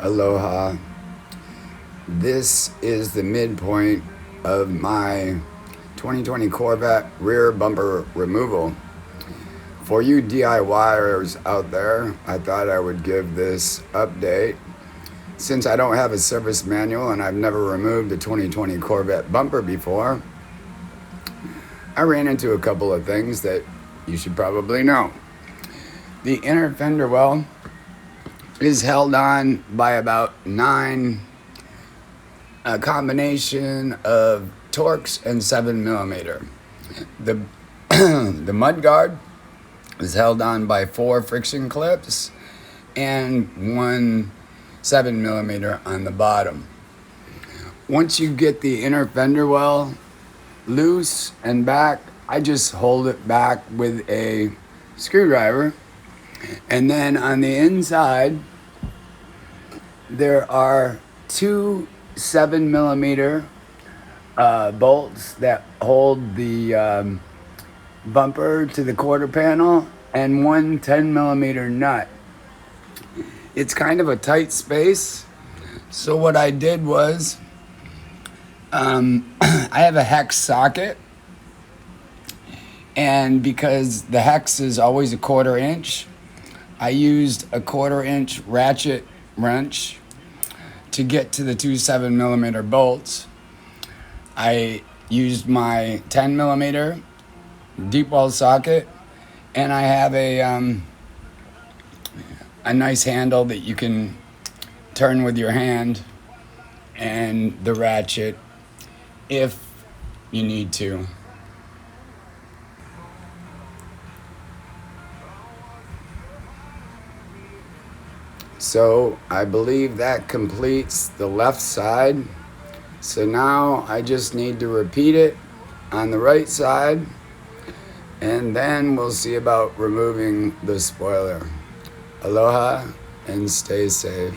Aloha. This is the midpoint of my 2020 Corvette rear bumper removal. For you DIYers out there, I thought I would give this update. Since I don't have a service manual and I've never removed a 2020 Corvette bumper before, I ran into a couple of things that you should probably know. The inner fender well is held on by about 9, a combination of Torx and 7mm. The Mudguard is held on by 4 friction clips and 1 7mm on the bottom. Once you get the inner fender well loose and back, I just hold it back with a screwdriver. And then on the inside, there are 2 7mm bolts that hold the bumper to the quarter panel and 1 10mm nut. It's kind of a tight space. So what I did was, I have a hex socket. And because the hex is always a 1/4 inch, I used a 1/4 inch ratchet wrench to get to the 2 7mm bolts. I used my 10mm deep well socket, and I have a nice handle that you can turn with your hand and the ratchet if you need to. So I believe that completes the left side. So now I just need to repeat it on the right side, and then we'll see about removing the spoiler. Aloha and stay safe.